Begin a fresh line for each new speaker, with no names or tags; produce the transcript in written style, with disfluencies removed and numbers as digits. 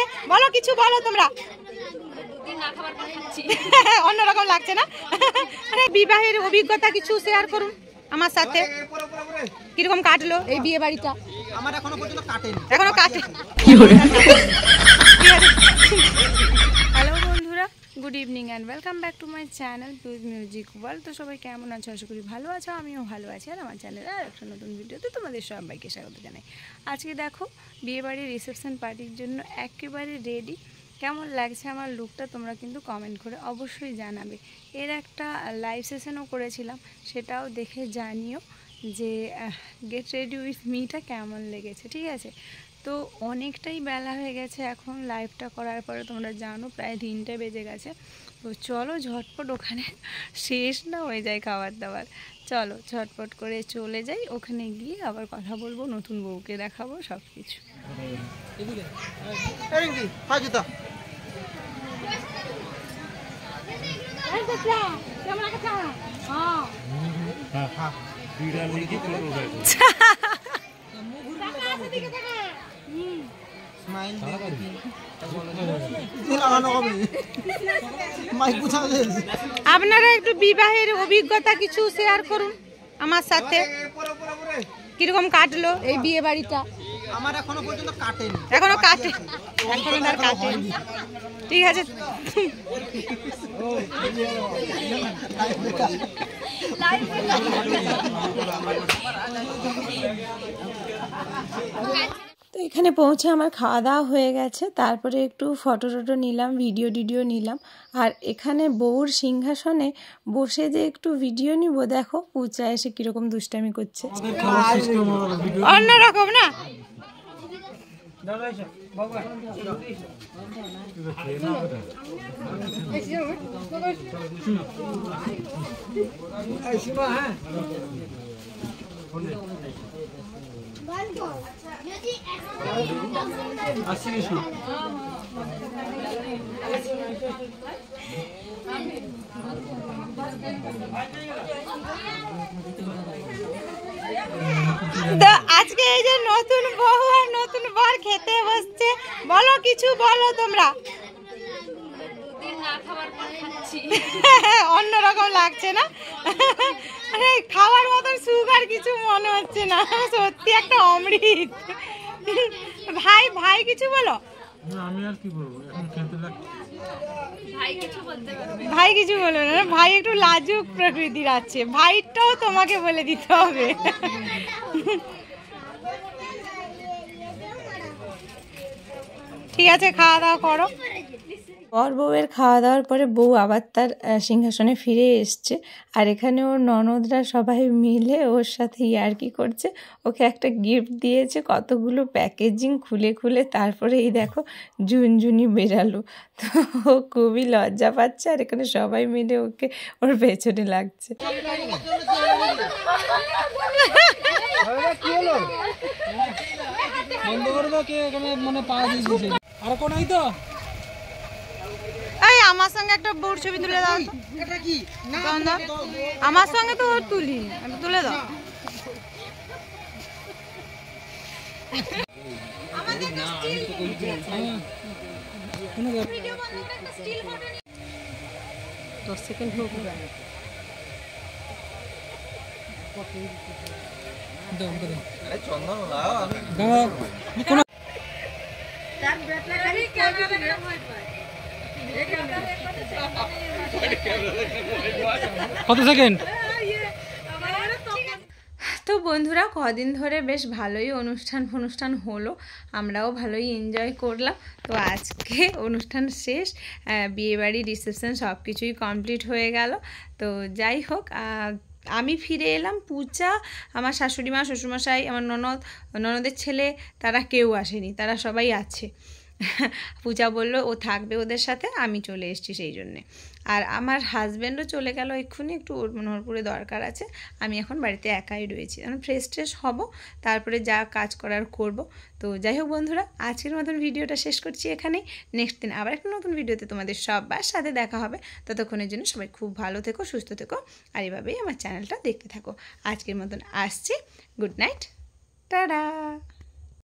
লাগছে বলো, কিছু বলো তোমরা। অন্যরকম লাগছে না? বিবাহের অভিজ্ঞতা কিছু শেয়ার করুন আমার সাথে। কিরকম কাটলো এই বিয়ে বাড়িটা?
আমার এখনো পর্যন্ত কাটেনি।
এখনো কাটে। হ্যালো বন্ধুরা, good evening and welcome back to my channel Piu's music world. তো সবাই কেমন আছো? আশা করি ভালো আছো, আমিও ভালো আছি। আর আমার চ্যানেলে আর একটা নতুন ভিডিওতে তোমাদের সবাইকে স্বাগত জানাই। আজকে দেখো বিয়েবাড়ির রিসেপশন পার্টির জন্য একেবারে রেডি। কেমন লাগছে আমার লুকটা তোমরা কিন্তু কমেন্ট করে অবশ্যই জানাবে। এর একটা লাইভ সেশনও করেছিলাম, সেটাও দেখে জানিও যে গেট রেডি উইথ মিটা কেমন লেগেছে। ঠিক আছে, তো অনেকটাই বেলা হয়ে গেছে এখন লাইভটা করার পরে, তোমরা জানো প্রায় 3টে বেজে গেছে। তো চলো ঝটপট ওখানে শেষ না হয়ে যায় খাবার দাবার, চলো ঝটপট করে চলে যাই। ওখানে গিয়ে আবার কথা বলবো, নতুন বউকে দেখাবো সব কিছু। আপনারা একটু বিবাহের অভিজ্ঞতা কিছু শেয়ার করুন আমার সাথে। কিরকম কাটলো এই বিয়ে বাড়িটা?
আমার এখনো পর্যন্ত কাটেনি।
এখনো কাটে, এখনো তার কাটেনি। ঠিক আছে, তো এখানে পৌঁছে আমার খাওয়া দাওয়া হয়ে গেছে। তারপরে একটু ফটো টটো নিলাম, ভিডিও নিলাম। আর এখানে বউর সিংহাসনে বসে যে একটু ভিডিও নিব, দেখো পূজা এসে কিরকম দুষ্টামি করছে। অন্যরকম না? আজকে এই যে নতুন বউ আর নতুন বর খেতে বসছে, বলো কিছু বলো তোমরা। অন্যরকম লাগছে না? আরে খাওয়ার মতন সুগার কিছু মনে হচ্ছে না, সত্যি একটা অমৃত। ভাই কিছু বলো।
আমি আর কি বলবো, এখন খেতে লাগছে।
ভাই কিছু বলো না, ভাই একটু লাজুক প্রকৃতির আছে, ভাইটাও তোমাকে বলে দিতে হবে। ঠিক আছে, খাওয়া দাওয়া করো। বর বউয়ের খাওয়া দাওয়ার পরে বউ আবার তার সিংহাসনে ফিরে এসছে। আর এখানে ওর ননদরা সবাই মিলে ওর সাথে ইয়ার্কি করছে, ওকে একটা গিফট দিয়েছে, কতগুলো প্যাকেজিং খুলে খুলে। তারপরে এই দেখো ঝুনঝুনি বেরালো, তো ও খুবই লজ্জা পাচ্ছে। আর এখানে সবাই মিলে ওকে ওর পেছনে লাগছে। এই আমার সঙ্গে একটা বউর ছবি তুলে দাও। আমার সঙ্গে তো তুলি, তুলে দাও। দশ সেকেন্ড হোক।
কত সেকেন্ড?
তো বন্ধুরা, কদিন ধরে বেশ ভালোই অনুষ্ঠান হলো, আমরাও ভালোই এনজয় করলাম। তো আজকে অনুষ্ঠান শেষ, বিয়েবাড়ি রিসেপশন সব কিছুই কমপ্লিট হয়ে গেল। তো যাই হোক, আমি ফিরে এলাম। পূজা, আমার শাশুড়ি মা, শ্বশুরমশাই, আমার ননদের ছেলে, তারা কেউ আসেনি, তারা সবাই আছে। পূজা বলল ও থাকবে ওদের সাথে, আমি চলে এসেছি সেই জন্যে। আর আমার হাজব্যান্ডও চলে গেল এক্ষুনি, একটু মনোহরপুরে দরকার আছে। আমি এখন বাড়িতে একাই রয়েছি, এখন ফ্রেশ হব, তারপরে যা কাজ করার করব। তো যাই হোক বন্ধুরা, আজকের মতন ভিডিওটা শেষ করছি এখানেই। নেক্সট দিন আবার একটা নতুন ভিডিওতে তোমাদের সবার সাথে দেখা হবে। ততক্ষণের জন্য সবাই খুব ভালো থেকো, সুস্থ থেকো, আর এভাবেই আমার চ্যানেলটা দেখতে থাকো। আজকের মতন আসছি, গুড নাইট, টাটা।